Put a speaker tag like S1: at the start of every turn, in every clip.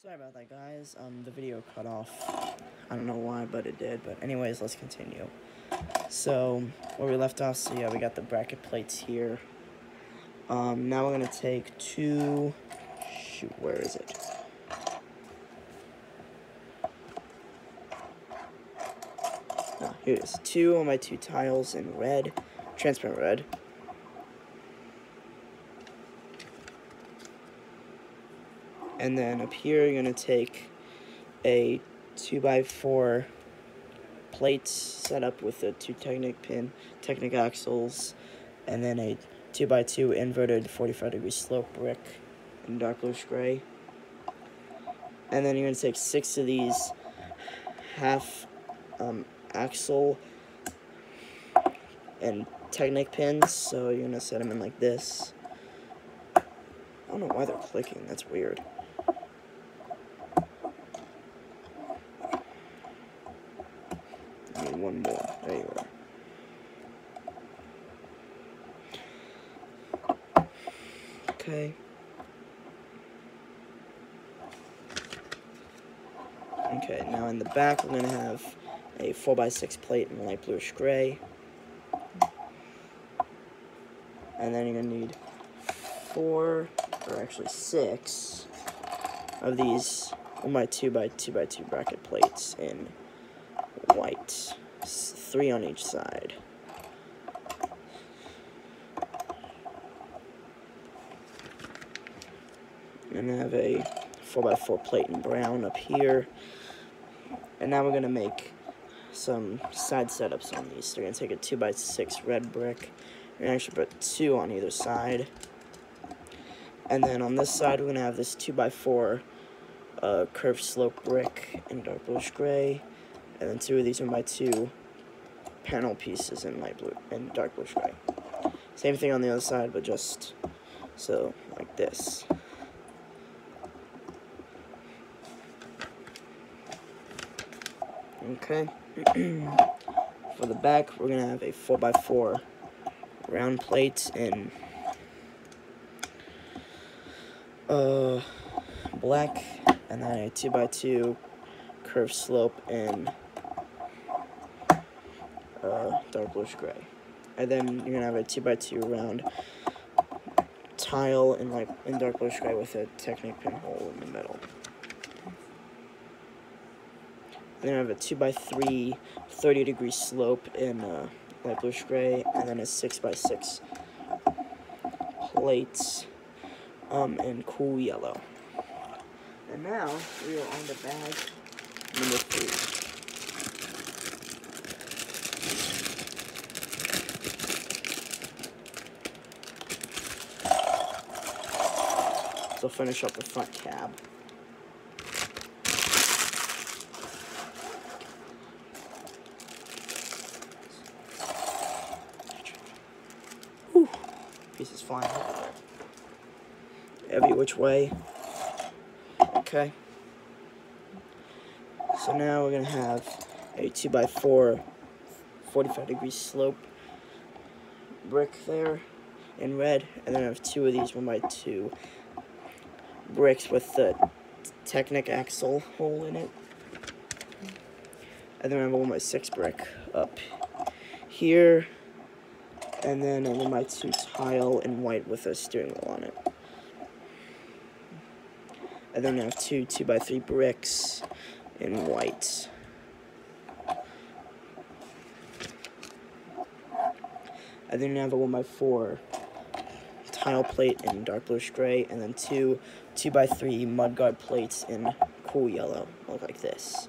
S1: Sorry about that, guys. The video cut off. I don't know why, but it did. But anyways, let's continue. So, where we left off, so yeah, we got the bracket plates here. Now we're gonna take two, shoot, where is it? No, here it is. 2 on my 2 tiles in red, transparent red. And then up here, you're gonna take a 2x4 plate set up with the 2 Technic axles, and then a 2x2 inverted 45-degree slope brick in dark bluish gray. And then you're gonna take 6 of these half axle and Technic pins. So you're gonna set them in like this. I don't know why they're clicking. That's weird. One more. There you are. Okay. Okay, now in the back we're going to have a 4x6 plate in light bluish gray. And then you're going to need 4, or actually 6, of these 1x2x2x2 bracket plates in white. 3 on each side. And I have a 4x4 plate in brown up here. And now we're going to make some side setups on these. So we're going to take a 2x6 red brick. We're going to actually put 2 on either side. And then on this side, we're going to have this 2x4 curved slope brick in dark bluish gray. And then 2 of these 1x2 panel pieces in light blue and dark bluish gray. Same thing on the other side, but just so like this. Okay. For the back, we're gonna have a 4x4 round plate in black, and then a 2x2 curved slope in dark bluish gray. And then you're gonna have a 2x2 round tile in dark bluish gray with a Technic pinhole in the middle. And then I have a 2x3 30-degree slope in light bluish gray, and then a 6x6 plate in cool yellow. And now we are on the bag number 3. So finish up the front cab. Whew. Pieces flying every which way. Okay. So now we're gonna have a 2x4 45-degree slope brick there in red, and then I have 2 of these 1x2 bricks with the Technic axle hole in it. And then I have a 1x6 brick up here, and then a 1x2 tile in white with a steering wheel on it. And then I have 2 2x3 bricks in white. And then I have a 1x4 tile plate in dark bluish gray, and then 2 2x3 mudguard plates in cool yellow, look like this.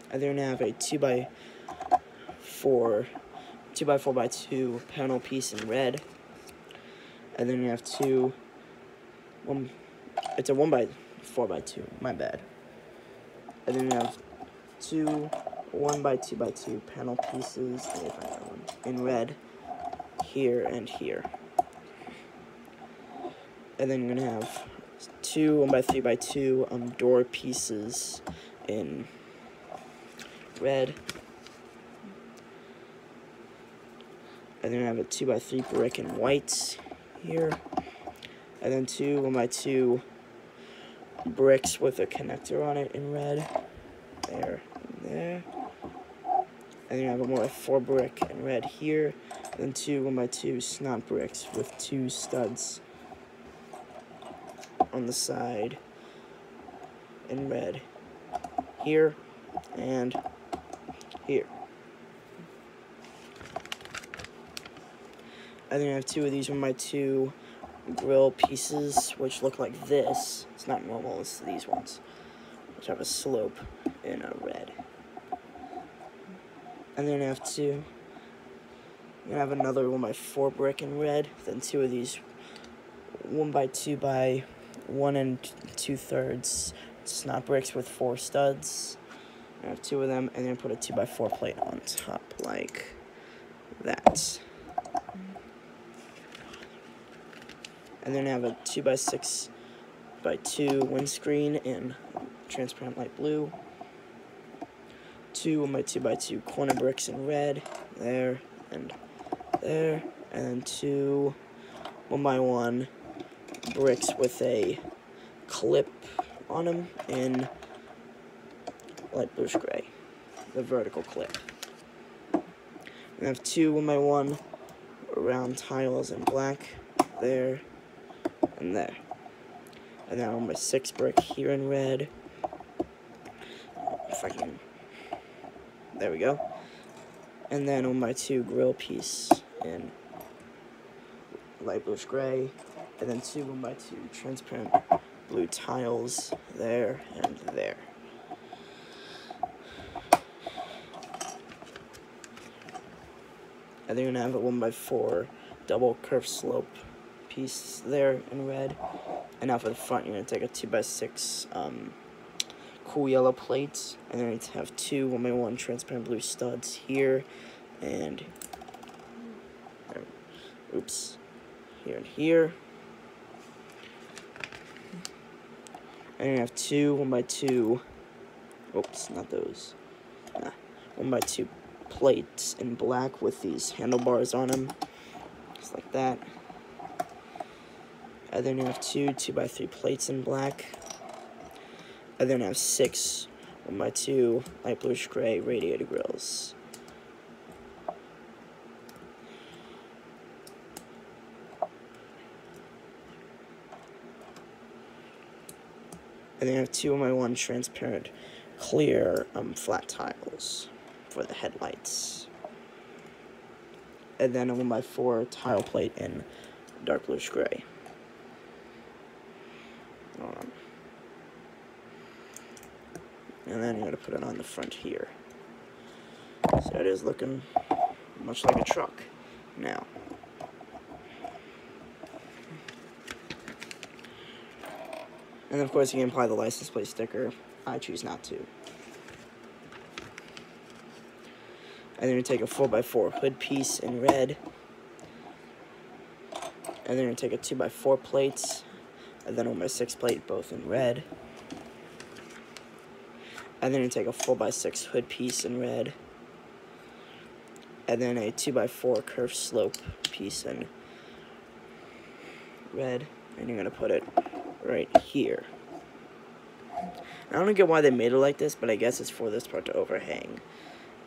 S1: And then I have a 2x4x2 panel piece in red. And then you have it's a 1x4x2, my bad. And then you have 2 1x2x2 panel pieces, let me find that one, in red, here and here. And then you're gonna have 2 1x3x2 door pieces in red. And then I have a 2x3 brick in white here. And then 2 1x2 bricks with a connector on it in red. There and there. And then I have more 4 brick in red here. Then 2 1x2 snot bricks with 2 studs on the side in red here and here. And then I have 2 of these 1x2 grill pieces, which look like this. It's not normal, it's these ones, which have a slope in a red. And then I have 2. I'm gonna have another 1x4 brick in red. Then 2 of these 1x2 by 1 2/3 snot bricks with 4 studs. I have 2 of them, and then put a 2x4 plate on top like that. And then I have a 2x6x2 windscreen in transparent light blue. 2 1x2x2 corner bricks in red, there and there, and then 2 1x1 bricks with a clip on them in light bluish gray, the vertical clip. And I have 2 1x1 round tiles in black, there and there. And then on my 6 brick here in red. If I can. There we go. And then on my 2 grill piece in light bluish gray. And then 2 1x2 transparent blue tiles there and there. And then you're gonna have a 1x4 double curved slope piece there in red. And now for the front, you're gonna take a 2x6 cool yellow plate, and then you're gonna have 2 1x1 transparent blue studs here, and here and here. And you have 2 1x2. Not those. 1x2 plates in black with these handlebars on them, just like that. And then you have 2 2x3 plates in black. And then I have 6 1x2 light bluish gray radiator grills. And then I have 2 1x1 transparent clear flat tiles for the headlights. And then a 1x4 tile plate in dark bluish gray. And then you're going to put it on the front here. So it is looking much like a truck now. And of course you can apply the license plate sticker. I choose not to. And then you take a 4x4 hood piece in red. And then you take a 2x4 plates. And then 1x6 plate, both in red. And then you take a 4x6 hood piece in red. And then a 2x4 curved slope piece in red. And you're going to put it right here. I don't get why they made it like this, but I guess it's for this part to overhang.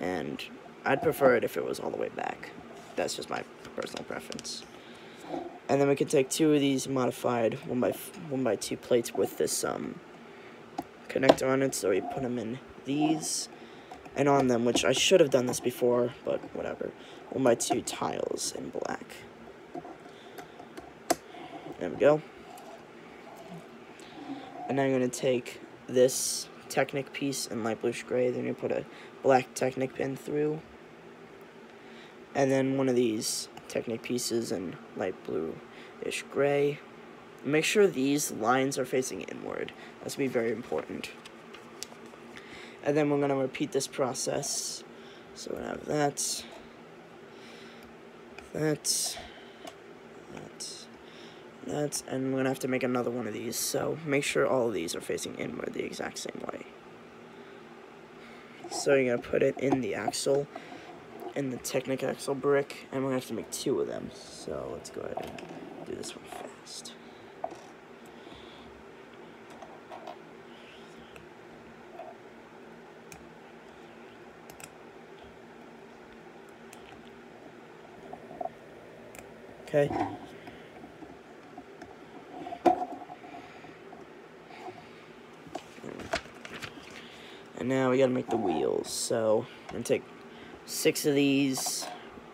S1: And I'd prefer it if it was all the way back. That's just my personal preference. And then we can take 2 of these modified 1x2 plates with this connector on it, so we put them in these and on them, which I should have done this before, but whatever. 1x2 tiles in black. There we go. And now I'm going to take this Technic piece in light bluish gray, then you put a black Technic pin through, and then one of these Technic pieces in light bluish gray. Make sure these lines are facing inward. That's going to be very important. And then we're going to repeat this process. So we're going to have that, and we're going to have to make another one of these. So make sure all of these are facing inward the exact same way. So you're going to put it in the axle, in the Technic axle brick, and we're going to have to make 2 of them. So let's go ahead and do this one fast. Okay. And now we gotta make the wheels. So I'm gonna take 6 of these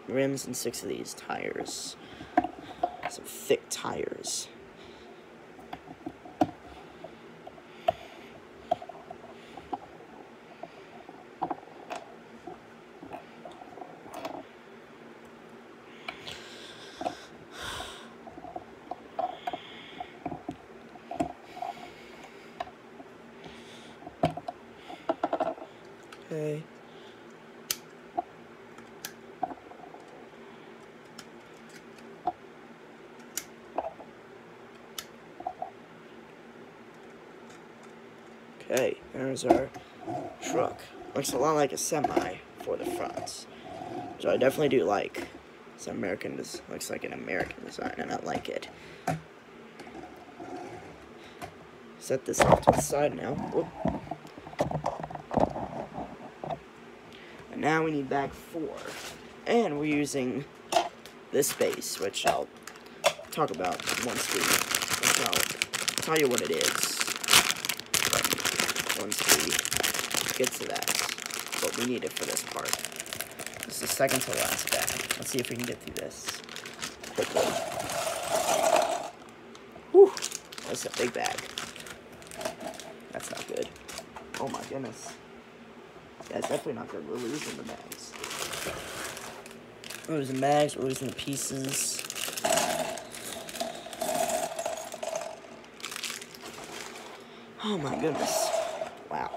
S1: rims and 6 of these tires. Some thick tires. Okay. Okay, there's our truck. Looks a lot like a semi for the front. So I definitely do like. It's American. This looks like an American design, and I like it. Set this off to the side now. Whoop. And now we need bag 4. And we're using this base, which I'll talk about once I'll tell you what it is. Once we get to that. But we need it for this part. This is the second to last bag. Let's see if we can get through this quickly. Whew. That's a big bag. That's not good. Oh my goodness. Yeah, it's definitely not good. We're losing the bags. We're losing bags, we're losing the pieces. Oh my goodness. Wow.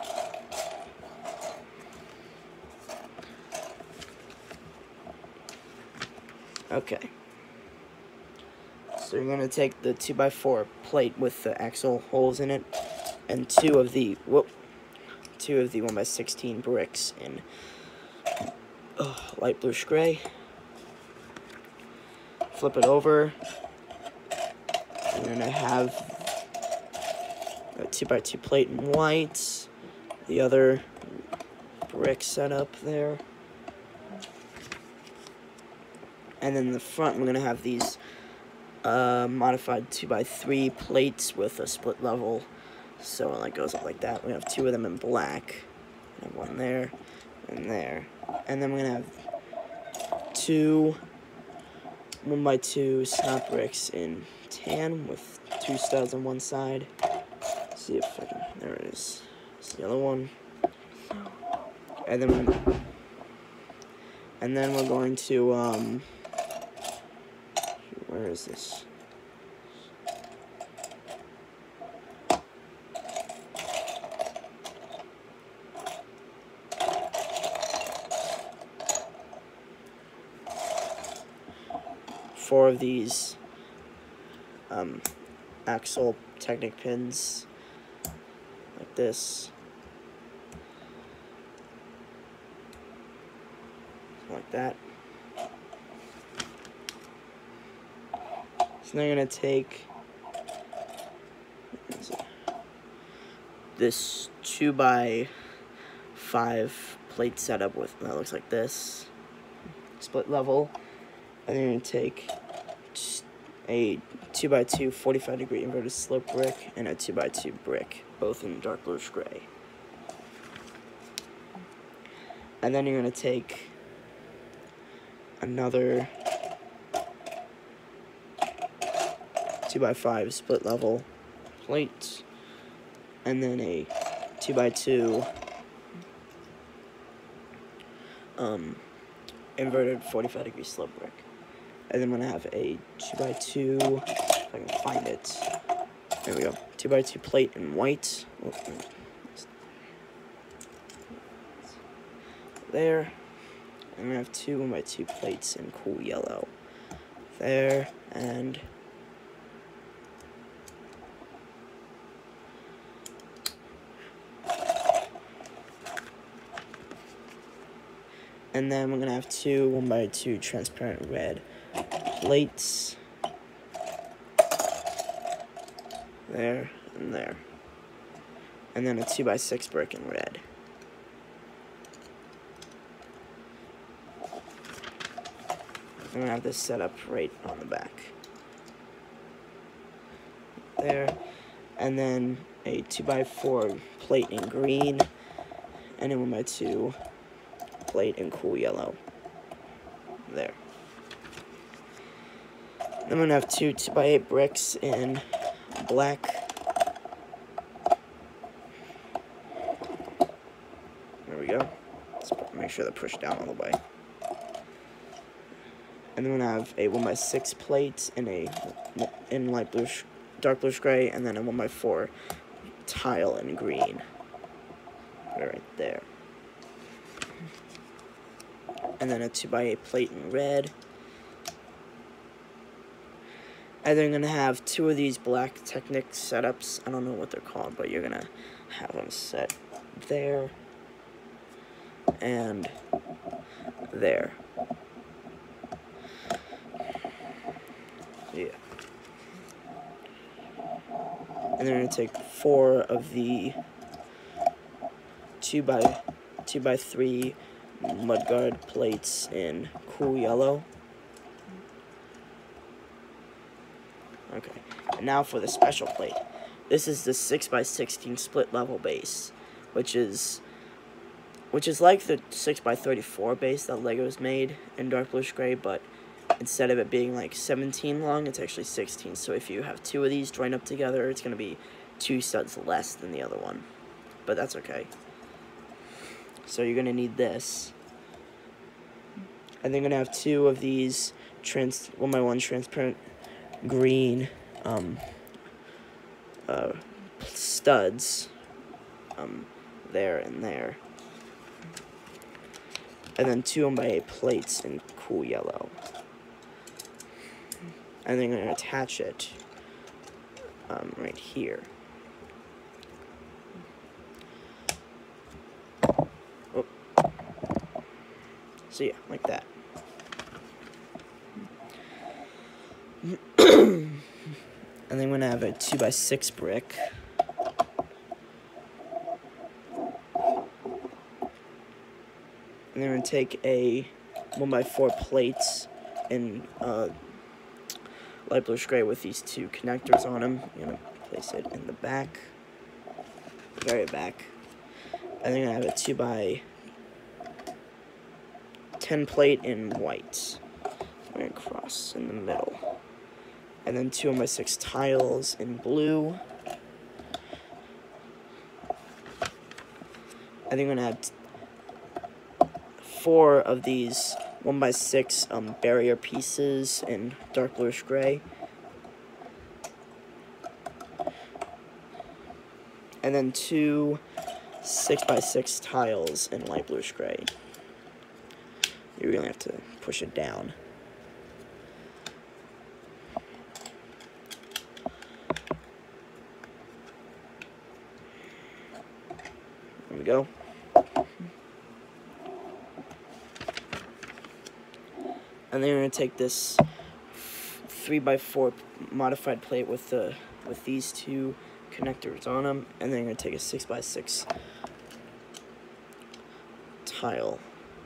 S1: Okay. So you're going to take the 2x4 plate with the axle holes in it and 2 of the 1x16 bricks in light bluish gray. Flip it over. You're going to have a 2x2 plate in white. The other brick set up there. And then in the front, we're going to have these modified 2x3 plates with a split level. So it goes up like that. We have 2 of them in black. We have 1 there and there. And then we're going to have 2 1x2 snap bricks in tan with 2 studs on one side. Let's see if I can. There it is. It's the other one. And then we're going to where is this? Four of these axle Technic pins like this, like that. So they're gonna take this 2x5 plate setup with that looks like this, split level. And you're going to take a 2x2 45-degree inverted slope brick and a 2x2 brick, both in dark bluish gray. And then you're going to take another 2x5 split level plate, and then a 2x2 inverted 45-degree slope brick. And then I'm going to have a 2x2, if I can find it, there we go, 2x2 plate in white, there, and I'm going to have 2 1x2 plates in cool yellow, there, and then we're going to have 2 1x2 transparent red plates. There and there. And then a 2x6 brick in red. I'm gonna have this set up right on the back. There. And then a 2x4 plate in green, and a 1x2 plate in cool yellow. There. Then I'm gonna have two 2x8 bricks in black. There we go. Let's make sure they're pushed down all the way. And then I'm gonna have a 1x6 plate in light blue, dark bluish gray, and then a 1x4 tile in green. Right there. And then a 2x8 plate in red. And then I'm gonna have two of these black Technic setups. I don't know what they're called, but you're gonna have them set there and there. Yeah. And then we're gonna take 4 of the 2x3 mudguard plates in cool yellow. Okay, and now for the special plate. This is the 6x16 split level base, which is like the 6x34 base that Legos made in dark bluish gray, but instead of it being like 17 long, it's actually 16. So if you have 2 of these joined up together, it's going to be 2 studs less than the other one, but that's okay. So you're going to need this. And then you're going to have 2 of these 1x1 transparent green studs there and there. And then 2 1x8 plates in cool yellow. And then I'm going to attach it right here. Oh. So yeah, like that. And then I'm going to have a 2x6 brick. And then I'm going to take a 1x4 plates in light bluish gray with these 2 connectors on them. I'm going to place it in the back, very back. And then I'm going to have a 2x10 plate in white. I'm going to cross in the middle. And then 2 1x6 tiles in blue. And then I'm going to have 4 of these 1x6 barrier pieces in dark bluish gray. And then 2 6x6 tiles in light bluish gray. You really have to push it down. There we go. And then you're going to take this 3x4 modified plate with these 2 connectors on them, and then you're going to take a 6x6 tile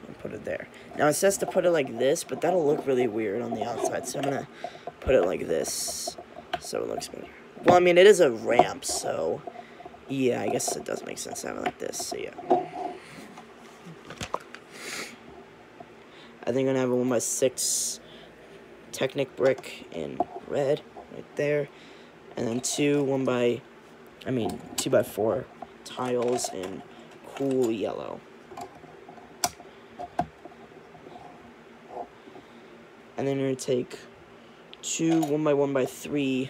S1: and put it there. Now it says to put it like this, but that'll look really weird on the outside, so I'm going to put it like this so it looks better. Well, I mean, it is a ramp, so yeah, I guess it does make sense to have it like this, so yeah. I think I'm going to have a 1x6 Technic brick in red, right there. And then 2x4 tiles in cool yellow. And then I'm going to take 2 1x1x3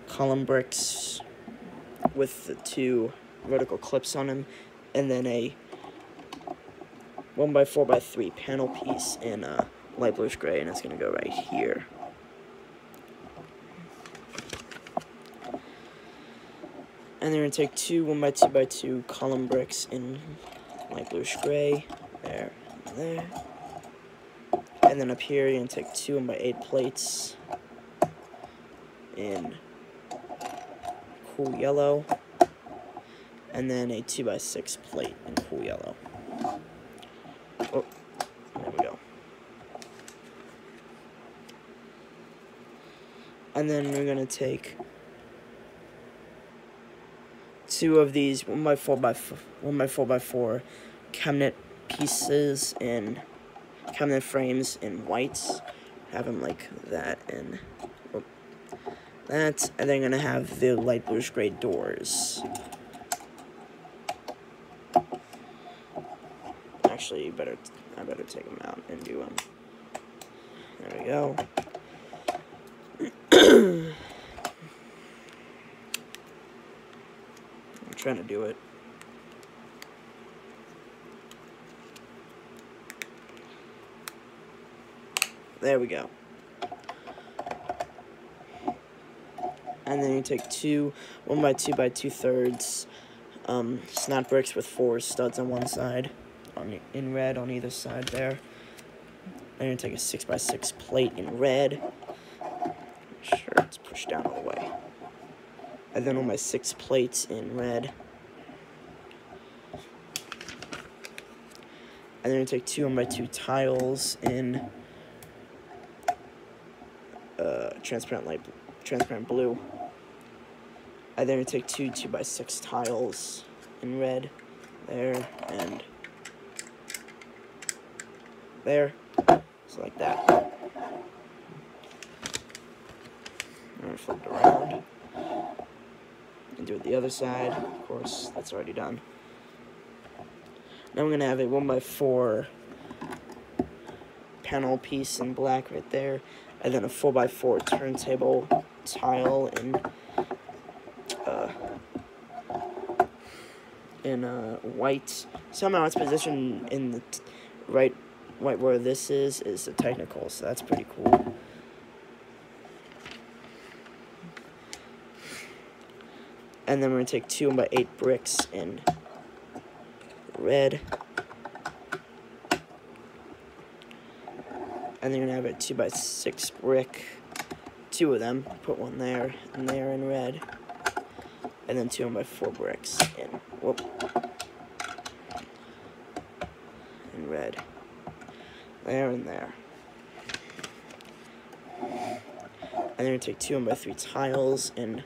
S1: column bricks with the 2 vertical clips on them. And then a 1x4x3 panel piece in light bluish gray, and it's going to go right here. And then we're going to take 2 1x2x2 column bricks in light bluish gray, there and there. And then up here, you're going to take 2 1x8 plates in cool yellow, and then a 2x6 plate in cool yellow. Oh, there we go. And then we're gonna take 2 of these 1x4 cabinet pieces in cabinet frames in whites. Have them like that and that, and then gonna have the light bluish gray doors. Actually, I better take them out and do them. There we go. I'm trying to do it. There we go. And then you take 2 1x2 by 2/3 snap bricks with 4 studs on one side, in red on either side there. Then you take a 6x6 plate in red. Sure, it's pushed down all the way. And then on my 6 plates in red. And then you take 2 1x2 tiles in transparent blue. And then you take 2 2x6 tiles in red, there, and there, so like that. I'm gonna flip it around and do it the other side. Of course, that's already done. Now I'm gonna have a 1x4 panel piece in black right there, and then a 4x4 turntable tile in white. Somehow it's positioned in the right where this is the technical, so that's pretty cool. And then we're gonna take 2 1x8 bricks in red. And then you're gonna have a 2x6 brick, 2 of them, put one there and there in red. And then 2 1x4 bricks in red. There and there. And then you take 2 1x3 tiles in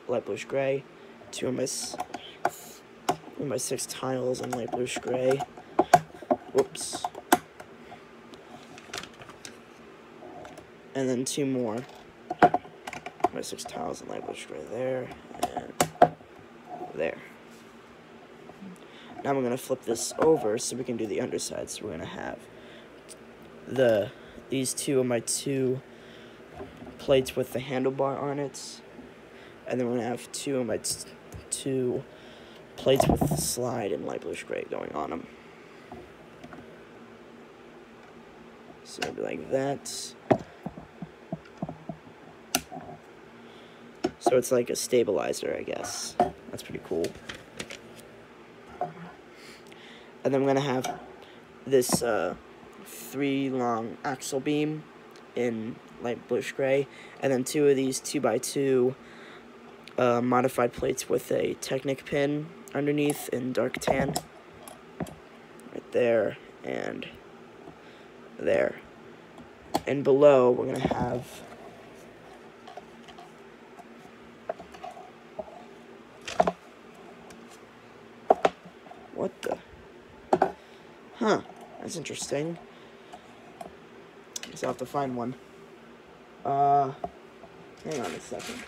S1: light bluish gray, 2 1x6 tiles in light bluish gray. Whoops. And then 2 more 1x6 tiles in light bluish gray there and there. Now we're gonna flip this over so we can do the underside. So we're gonna have these 2 1x2 plates with the handlebar on it, and then we're gonna have 2 1x2 plates with the slide in light bluish gray going on them. So maybe like that. So it's like a stabilizer, I guess. That's pretty cool. And then we're gonna have this 3 long axle beam in light bluish gray, and then 2 of these 2x2 modified plates with a Technic pin underneath in dark tan, right there and there. And below we're gonna have what the? Huh, that's interesting. Guess I'll have to find one. Hang on a second.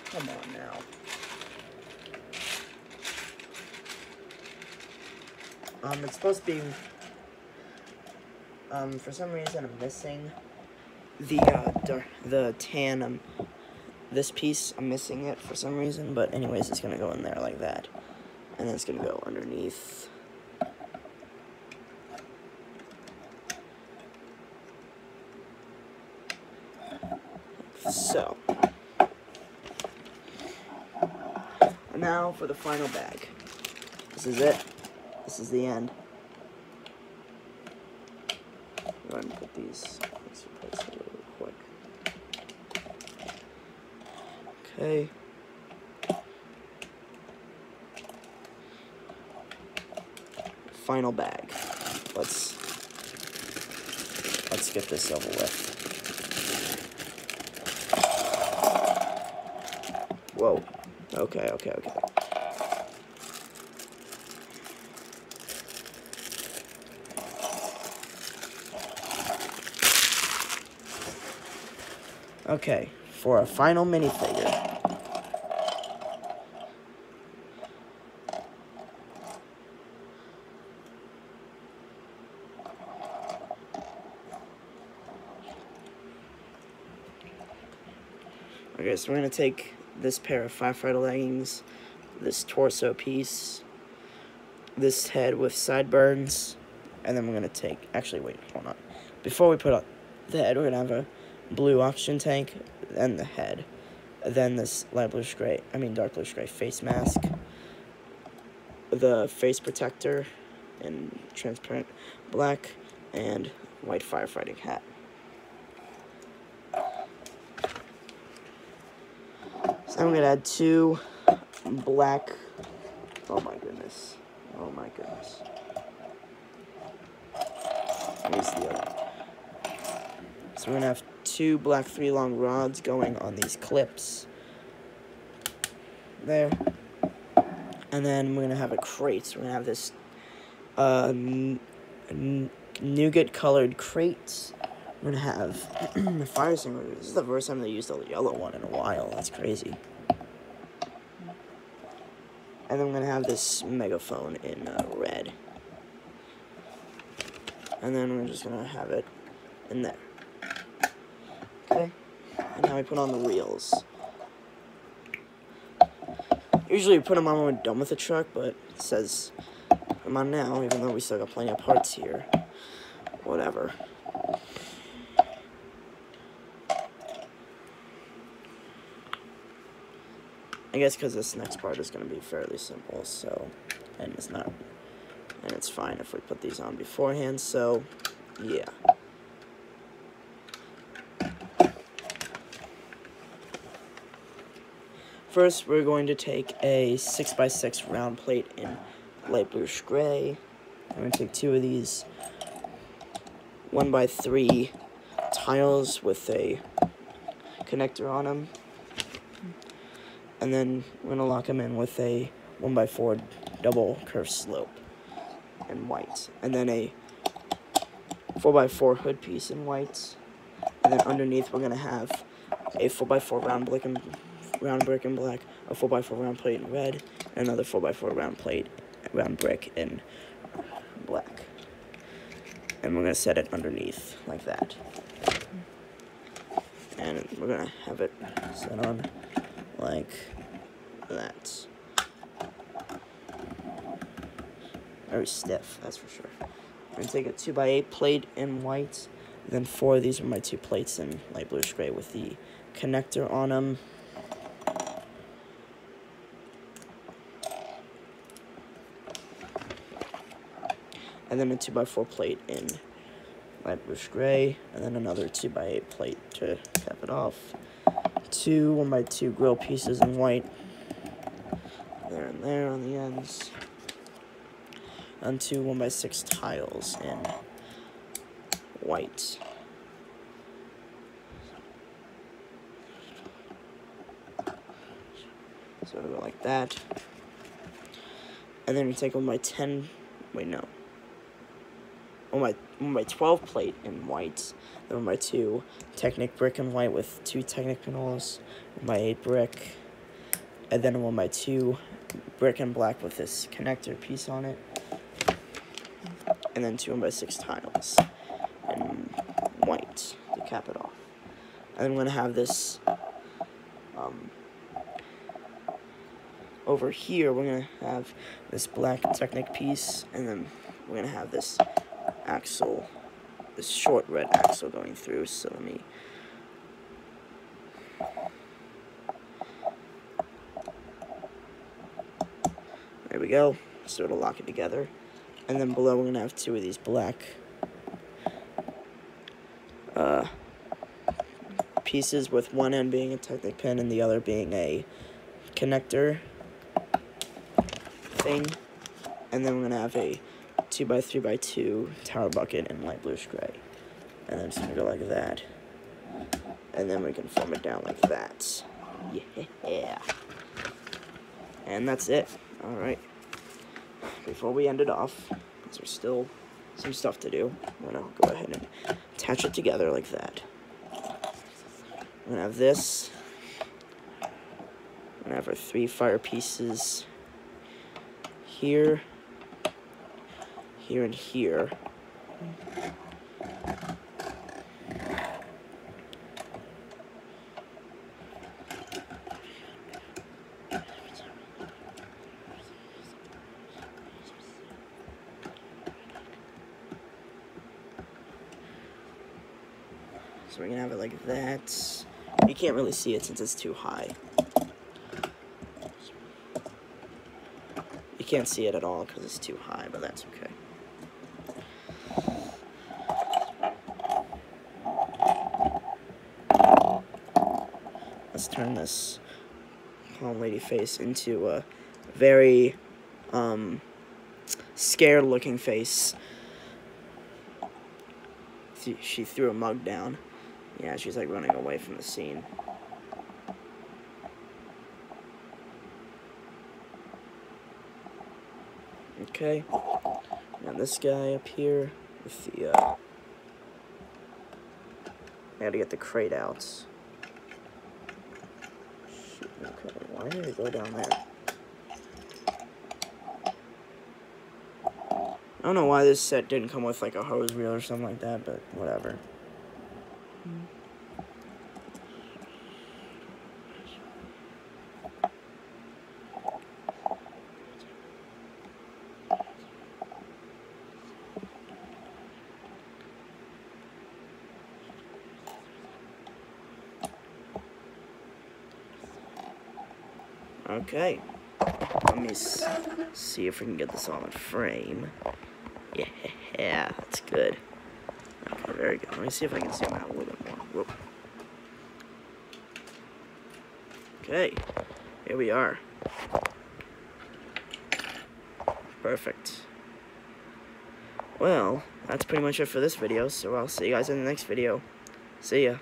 S1: Come on now. It's supposed to be, for some reason I'm missing the tan, this piece, I'm missing it for some reason, but anyways, it's gonna go in there like that, and then it's gonna go underneath. So, now for the final bag. This is it. This is the end. put these. Let's replace it real quick. Okay. Final bag. Let's get this over with. Whoa. Okay. Okay, for our final minifigure. Okay, so we're gonna take this pair of firefighter leggings, this torso piece, this head with sideburns, and then we're gonna take, actually wait, hold on. Before we put on the head, we're gonna have a blue oxygen tank, then the head, then this dark bluish gray face mask, the face protector in transparent black, and white firefighting hat. So I'm gonna add 2 black, oh my goodness. Here's the other. So we're gonna have 2 black 3 long rods going on these clips. There. And then we're gonna have a crate. So we're gonna have this nougat colored crate. We're gonna have the fire extinguisher. This is the first time they used a yellow one in a while. That's crazy. And then we're gonna have this megaphone in red. And then we're just gonna have it in there. Okay. And now we put on the wheels. Usually we put them on when we're done with the truck, but it says put them on now, even though we still got plenty of parts here. Whatever. I guess because this next part is going to be fairly simple, so, and it's fine if we put these on beforehand, so, yeah. First, we're going to take a 6x6 round plate in light bluish gray. I'm going to take 2 of these 1x3 tiles with a connector on them. And then we're going to lock them in with a 1x4 double curved slope in white. And then a 4x4 hood piece in white. And then underneath we're going to have a 4x4 round brick in black, a 4x4 round plate in red, and another 4x4 round brick in black. And we're going to set it underneath like that. And we're going to have it set on like that. Very stiff, that's for sure. I'm going to take a 2x8 plate in white, and then 4 of these are my 2 plates in light bluish gray with the connector on them. And then a 2x4 plate in light bluish gray, and then another 2x8 plate to cap it off. 2 1x2 grill pieces in white, there and there on the ends, and 2 1x6 tiles in white. So it'll go like that. And then we take 1x10, wait no, 1x12 plate in white, then 1x2 Technic brick in white with 2 Technic panels, 1x8 brick, and then a 1x2 brick in black with this connector piece on it, and then 2 1x6 tiles in white to cap it off. And then I'm going to have this, over here we're going to have this black Technic piece, and then we're going to have this axle, this short red axle going through. So let me, there we go, so it'll lock it together. And then below we're going to have 2 of these black pieces, with one end being a Technic pin and the other being a connector thing. And then we're going to have a 2x3x2 tower bucket in light bluish gray. And then it's going to go like that. And then we can form it down like that. Yeah. And that's it. Alright. Before we end it off, because there's still some stuff to do, I'm going to go ahead and attach it together like that. I'm going to have this. I'm going to have our 3 fire pieces here, here, and here. So we're going to have it like that. You can't really see it since it's too high. You can't see it at all because it's too high, but that's okay. Let's turn this palm lady face into a very scared looking face. She threw a mug down. Yeah, she's like running away from the scene. Okay, now this guy up here with the, I gotta get the crate out. Shoot, okay, why did it go down there? I don't know why this set didn't come with like a hose reel or something like that, but whatever. Okay, let me see if we can get this all in frame. Yeah, that's good. Okay, very good. Let me see if I can zoom out a little bit more. Whoop. Okay, here we are. Perfect. Well, that's pretty much it for this video, so I'll see you guys in the next video. See ya.